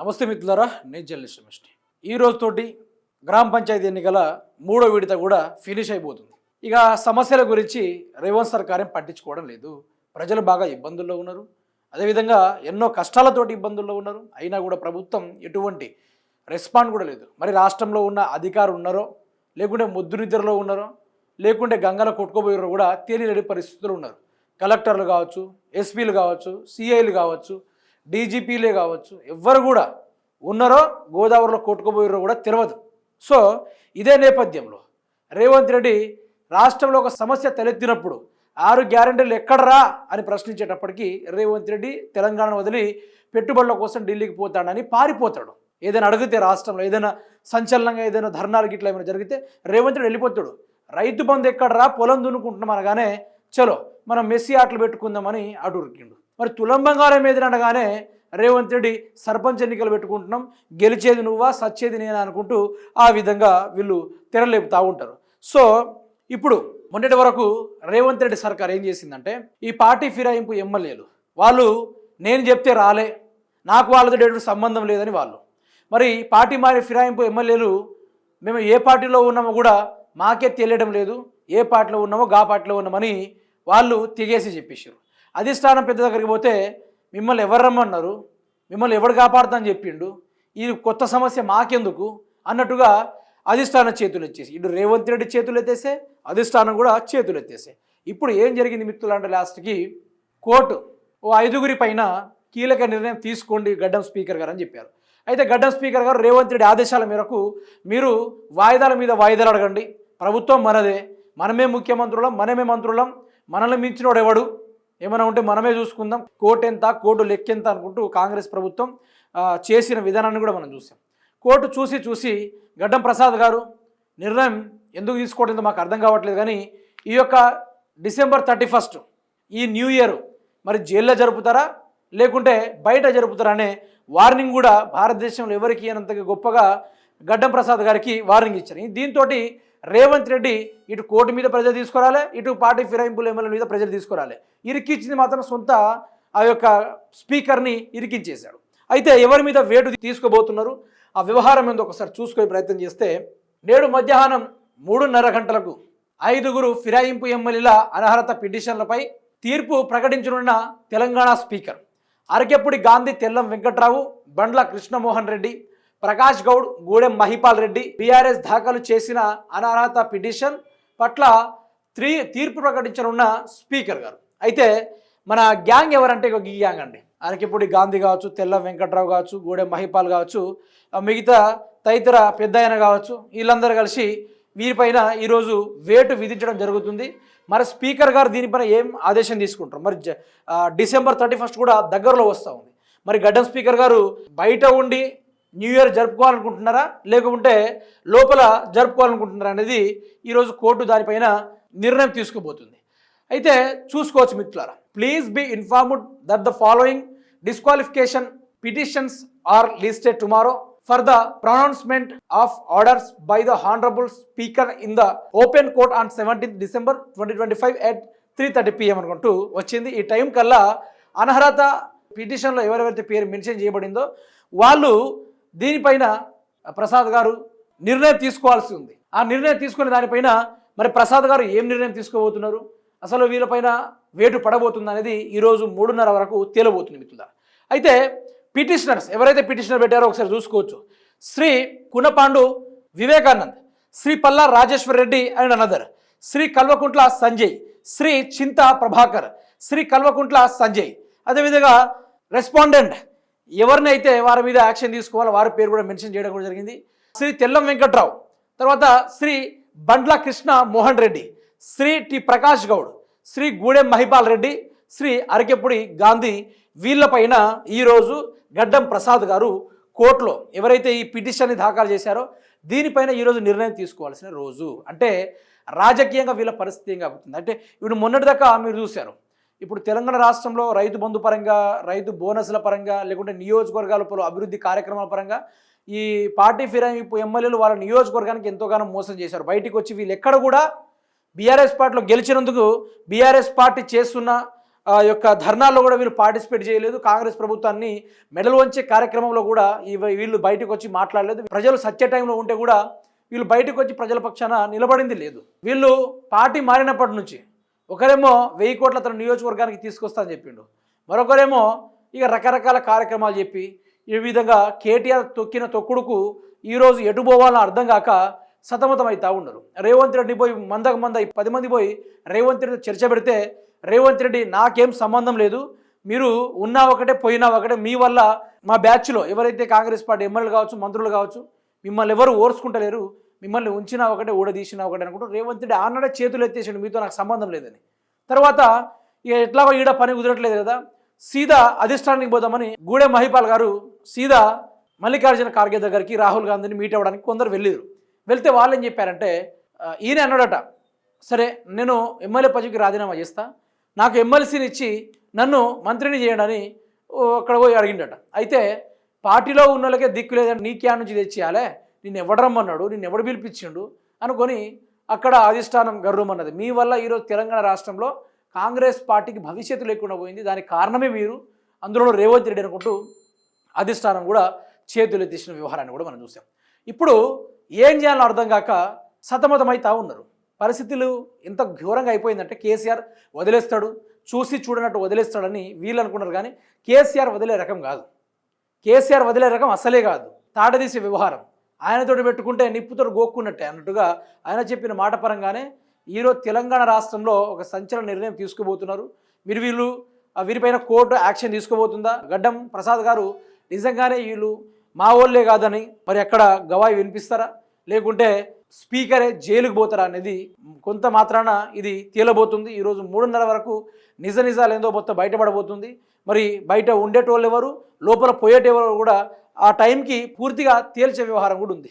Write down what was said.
నమస్తే మిత్రులారా, నేను జర్నలిస్ట్ రమేష్. ఈ రోజుతోటి గ్రామ పంచాయతీ ఎన్నికల మూడో విడత కూడా ఫినిష్ అయిపోతుంది. ఇక సమస్యల గురించి రేవంత్ సర్కార్ ఏం పట్టించుకోవడం లేదు. ప్రజలు బాగా ఇబ్బందుల్లో ఉన్నారు, అదేవిధంగా ఎన్నో కష్టాలతోటి ఇబ్బందుల్లో ఉన్నారు. అయినా కూడా ప్రభుత్వం ఎటువంటి రెస్పాండ్ కూడా లేదు. మరి రాష్ట్రంలో ఉన్న అధికారులు ఉన్నారో, లేకుంటే ముద్దు నిద్రలో ఉన్నారో, లేకుంటే గంగలో కొట్టుకోబోయారో కూడా తెలియని పరిస్థితులు ఉన్నారు. కలెక్టర్లు కావచ్చు, ఎస్పీలు కావచ్చు, సిఐలు కావచ్చు, డీజీపీలే కావచ్చు, ఎవ్వరు కూడా ఉన్నారో గోదావరిలో కొట్టుకుపోయారో కూడా తెలియదు. సో ఇదే నేపథ్యంలో రేవంత్ రెడ్డి రాష్ట్రంలో ఒక సమస్య తలెత్తినప్పుడు 6 గ్యారెంటీలు ఎక్కడరా అని ప్రశ్నించేటప్పటికీ రేవంత్ రెడ్డి తెలంగాణ వదిలి పెట్టుబడుల కోసం ఢిల్లీకి పోతాడని పారిపోతాడు. ఏదైనా అడిగితే రాష్ట్రంలో ఏదైనా సంచలనంగా ఏదైనా ధర్నాలు గిట్లా ఏమైనా జరిగితే రేవంత్ రెడ్డి వెళ్ళిపోతాడు. రైతు బంధు ఎక్కడరా, పొలం దున్నుకుంటున్నాం అనగానే చలో మనం మెస్సీ ఆటలు పెట్టుకుందామని అటు ఉరికిండు. మరి తులం బంగారం ఏదనగానే రేవంత్ రెడ్డి సర్పంచ్ ఎన్నికలు పెట్టుకుంటున్నాం, గెలిచేది నువ్వా సచ్చేది నేను అనుకుంటూ ఆ విధంగా వీళ్ళు తెరలేపుతూ ఉంటారు. సో ఇప్పుడు మొన్నటి వరకు రేవంత్ రెడ్డి సర్కార్ ఏం చేసిందంటే, ఈ పార్టీ ఫిరాయింపు ఎమ్మెల్యేలు వాళ్ళు నేను చెప్తే రాలే, నాకు వాళ్ళతో ఎటువంటి సంబంధం లేదని వాళ్ళు, మరి పార్టీ మారి ఫిరాయింపు ఎమ్మెల్యేలు మేము ఏ పార్టీలో ఉన్నామో కూడా మాకే తెలియడం లేదు, ఏ పార్టీలో ఉన్నామో గా పార్టీలో ఉన్నామని వాళ్ళు తెగేసి చెప్పేశారు. అధిష్టానం పెద్ద దగ్గరికి పోతే మిమ్మల్ని ఎవరు రమ్మన్నారు, మిమ్మల్ని ఎవడు కాపాడుతా అని చెప్పిండు, ఇది కొత్త సమస్య మాకెందుకు అన్నట్టుగా అధిష్టానం చేతులు ఎత్తేసి, ఇటు రేవంత్ రెడ్డి చేతులు ఎత్తేసే, అధిష్టానం కూడా చేతులు ఎత్తేసే. ఇప్పుడు ఏం జరిగింది మిత్రులంటే, లాస్ట్కి కోర్టు ఓ 5గురి పైన కీలక నిర్ణయం తీసుకోండి గడ్డం స్పీకర్ గారు అని చెప్పారు. అయితే గడ్డం స్పీకర్ గారు రేవంత్ రెడ్డి ఆదేశాల మేరకు మీరు వాయిదాల మీద వాయిదాలు అడగండి, ప్రభుత్వం మనదే, మనమే ముఖ్యమంత్రులం, మనమే మంత్రులం, మనల్ని మించినోడు ఎవడు, ఏమైనా ఉంటే మనమే చూసుకుందాం, కోర్టు ఎంత, కోర్టు లెక్కెంత అనుకుంటూ కాంగ్రెస్ ప్రభుత్వం చేసిన విధానాన్ని కూడా మనం చూసాం. కోర్టు చూసి గడ్డం ప్రసాద్ గారు నిర్ణయం ఎందుకు తీసుకోవడంతో మాకు అర్థం కావట్లేదు, కానీ ఈ యొక్క December 31 ఈ న్యూ ఇయర్ మరి జైల్లో జరుపుతారా లేకుంటే బయట జరుపుతారా అనే వార్నింగ్ కూడా భారతదేశంలో ఎవరికి అయినంతగా గొప్పగా గడ్డం ప్రసాద్ గారికి వార్నింగ్ ఇచ్చారు. దీంతో రేవంత్ రెడ్డి ఇటు కోర్టు మీద ప్రజలు తీసుకురాలే, ఇటు పార్టీ ఫిరాయింపుల ఎమ్మెల్యేల మీద ప్రజలు తీసుకురాలే, ఇరికించింది మాత్రం సొంత ఆ యొక్క స్పీకర్ని ఇరికించేశాడు. అయితే ఎవరి మీద వేటు తీసుకోబోతున్నారు, ఆ వ్యవహారం ఏందో ఒకసారి చూసుకునే ప్రయత్నం చేస్తే, నేడు మధ్యాహ్నం 3:30 గంటలకు 5గురు ఫిరాయింపు ఎమ్మెల్యేల అనర్హత పిటిషన్లపై తీర్పు ప్రకటించనున్న తెలంగాణ స్పీకర్ అరకెప్పుడు గాంధీ తెల్లం వెంకట్రావు, బండ్ల కృష్ణమోహన్ రెడ్డి, ప్రకాష్ గౌడ్, గూడెం మహిపాల్ రెడ్డి బీఆర్ఎస్ దాఖలు చేసిన అనర్హత పిటిషన్ పట్ల తీర్పు ప్రకటించనున్న స్పీకర్ గారు. అయితే మన గ్యాంగ్ ఎవరంటే ఈ గ్యాంగ్ అండి, అరకెప్పుడు గాంధీ కావచ్చు, తెల్లం వెంకట్రావు కావచ్చు, గూడెం మహిపాల్ కావచ్చు, మిగతా తదితర పెద్ద ఆయన కావచ్చు, వీళ్ళందరూ కలిసి వీరిపైన ఈరోజు వేటు విధించడం జరుగుతుంది. మరి స్పీకర్ గారు దీనిపైన ఏం ఆదేశం తీసుకుంటారు, మరి December 31 కూడా దగ్గరలో వస్తూ ఉంది. మరి గడ్డం స్పీకర్ గారు బయట ఉండి న్యూ ఇయర్ జరుపుకోవాలనుకుంటున్నారా లేకుంటే లోపల జరుపుకోవాలనుకుంటున్నారా అనేది ఈరోజు కోర్టు దానిపైన నిర్ణయం తీసుకోబోతుంది. అయితే చూసుకోవచ్చు మిత్రులారా, please be informed that the following disqualification petitions are listed tomorrow for the pronouncement of orders by the honourable speaker in the open court on 17th December 2025 at 3:30 PM అనుకుంటూ వచ్చింది. ఈ టైం కల్లా అనర్హత పిటిషన్లో ఎవరెవరైతే పేరు మెన్షన్ చేయబడిందో వాళ్ళు దీనిపైన ప్రసాద్ గారు నిర్ణయం తీసుకోవాల్సి ఉంది. ఆ నిర్ణయం తీసుకునే దానిపైన మరి ప్రసాద్ గారు ఏం నిర్ణయం తీసుకోబోతున్నారు, అసలు వీళ్ళపైన వేటు పడబోతుంది అనేది ఈరోజు 3:30 వరకు తేలబోతుంది మిత్రులారా. అయితే పిటిషనర్స్ ఎవరైతే పిటిషనర్ పెట్టారో ఒకసారి చూసుకోవచ్చు. Shri కునపాండు Vivekanand, Shri Palla Rajeshwar Reddy and another, Shri Kalvakuntla Sanjay, Shri Chinta Prabhakar, Shri Kalvakuntla Sanjay. అదేవిధంగా రెస్పాండెంట్ ఎవరినైతే వారి మీద యాక్షన్ తీసుకోవాలో వారి పేరు కూడా మెన్షన్ చేయడం కూడా జరిగింది. శ్రీ తెల్లం వెంకట్రావు, తర్వాత శ్రీ బండ్ల కృష్ణ మోహన్ రెడ్డి, శ్రీ టి ప్రకాష్ గౌడ్, శ్రీ గూడెం మహిపాల్ రెడ్డి, శ్రీ అరకెప్పుడు గాంధీ, వీళ్ళపైన ఈరోజు గడ్డం ప్రసాద్ గారు కోర్టులో ఎవరైతే ఈ పిటిషన్ని దాఖలు చేశారో దీనిపైన ఈరోజు నిర్ణయం తీసుకోవాల్సిన రోజు. అంటే రాజకీయంగా వీళ్ళ పరిస్థితి ఏం కాబోతుంది అంటే, ఇప్పుడు మొన్నటిదాకా మీరు చూశారు, ఇప్పుడు తెలంగాణ రాష్ట్రంలో రైతు బంధు పరంగా, రైతు బోనస్ల పరంగా, లేకుంటే నియోజకవర్గాల అభివృద్ధి కార్యక్రమాల పరంగా ఈ పార్టీ ఫిరాయింపు ఎమ్మెల్యేలు వాళ్ళ నియోజకవర్గానికి ఎంతోగానో మోసం చేశారు. బయటికి వచ్చి వీళ్ళు ఎక్కడ కూడా బీఆర్ఎస్ పార్టీలో గెలిచినందుకు బీఆర్ఎస్ పార్టీ చేస్తున్న యొక్క ధర్నాల్లో కూడా వీళ్ళు పార్టిసిపేట్ చేయలేదు. కాంగ్రెస్ ప్రభుత్వాన్ని మెడలు వంచే కార్యక్రమంలో కూడా వీళ్ళు బయటకు వచ్చి మాట్లాడలేదు. ప్రజలు సత్య టైంలో ఉంటే కూడా వీళ్ళు బయటకు వచ్చి ప్రజల పక్షాన నిలబడింది లేదు. వీళ్ళు పార్టీ మారినప్పటి నుంచి ఒకరేమో 1000 కోట్ల తన నియోజకవర్గానికి తీసుకొస్తా అని చెప్పిండు, మరొకరేమో ఇక రకరకాల కార్యక్రమాలు చెప్పి ఈ విధంగా కేటీఆర్ తొక్కిన తొక్కుడుకు ఈరోజు ఎటు పోవాలో అర్థం కాక సతమతం అవుతూ ఉన్నారు. రేవంత్ రెడ్డి పోయి మందకు మంద 10 మంది పోయి రేవంత్ రెడ్డి చర్చ పెడితే రేవంత్ రెడ్డి నాకేం సంబంధం లేదు, మీరు ఉన్నా ఒకటే పోయినా ఒకటే, మీ వల్ల మా బ్యాచ్లో ఎవరైతే కాంగ్రెస్ పార్టీ ఎమ్మెల్యేలు కావచ్చు మంత్రులు కావచ్చు మిమ్మల్ని ఎవరు ఓర్చుకుంటలేరు, మిమ్మల్ని ఉంచినా ఒకటే ఊడదీసినా ఒకటే అనుకుంటూ రేవంత్ రెడ్డి ఆనాడే చేతులు ఎత్తేసాడు, మీతో నాకు సంబంధం లేదని. తర్వాత ఇక ఎట్లాగో ఈడ పని కుదరట్లేదు కదా, సీదా అధిష్టానానికి పోదామని గూడెం మహిపాల్ గారు సీదా మల్లికార్జున ఖార్గే దగ్గరికి రాహుల్ గాంధీని మీట్ అవ్వడానికి కొందరు వెళ్ళారు. వెళ్తే వాళ్ళు ఏం చెప్పారంటే, ఈయన అన్నాడట, సరే నేను ఎమ్మెల్యే పదవికి రాజీనామా చేస్తా, నాకు ఎమ్మెల్సీని ఇచ్చి నన్ను మంత్రిని చేయడని అక్కడ పోయి అడిగిండట. అయితే పార్టీలో ఉన్న వాళ్ళకే దిక్కు లేదని నీకే నుంచి తెచ్చేయాలే, నిన్ను ఎవడు రమ్మన్నాడు, నిన్ను ఎవడు పిలిపించిండు అనుకొని అక్కడ అధిష్టానం గర్రమన్నది. మీ వల్ల ఈరోజు తెలంగాణ రాష్ట్రంలో కాంగ్రెస్ పార్టీకి భవిష్యత్తు లేకుండా పోయింది, దానికి కారణమే మీరు, అందులో రేవంత్ రెడ్డి అనుకుంటూ అధిష్టానం కూడా చేతులు ఎత్తేసిన వ్యవహారాన్ని కూడా మనం చూసాం. ఇప్పుడు ఏం చేయాలో అర్థం కాక సతమతమవుతా ఉన్నారు. పరిస్థితులు ఎంత ఘోరంగా అయిపోయిందంటే కేసీఆర్ వదిలేస్తాడు, చూసి చూడనట్టు వదిలేస్తాడని వీళ్ళు అనుకున్నారు. కానీ కేసీఆర్ వదిలే రకం కాదు, కేసీఆర్ వదిలే రకం అసలే కాదు. తాడదీసే వ్యవహారం, ఆయనతోటి పెట్టుకుంటే నిప్పుతో గోక్కున్నట్టే అన్నట్టుగా ఆయన చెప్పిన మాట పరంగానే ఈరోజు తెలంగాణ రాష్ట్రంలో ఒక సంచలన నిర్ణయం తీసుకోబోతున్నారు. వీరిపైన కోర్టు యాక్షన్ తీసుకోబోతుందా? గడ్డం ప్రసాద్ గారు నిజంగానే వీళ్ళు మా వాళ్ళే కాదని మరి అక్కడ గవాయి వినిపిస్తారా, లేకుంటే స్పీకరే జైలుకు పోతారా అనేది కొంత మాత్రాన ఇది తేలబోతుంది. ఈరోజు 3:30 వరకు నిజాలు ఏందో మొత్తం బయటపడబోతుంది. మరి బయట ఉండేటోళ్ళు ఎవరు, లోపల పోయేటెవరు కూడా ఆ టైంకి పూర్తిగా తేల్చే వ్యవహారం కూడా ఉంది.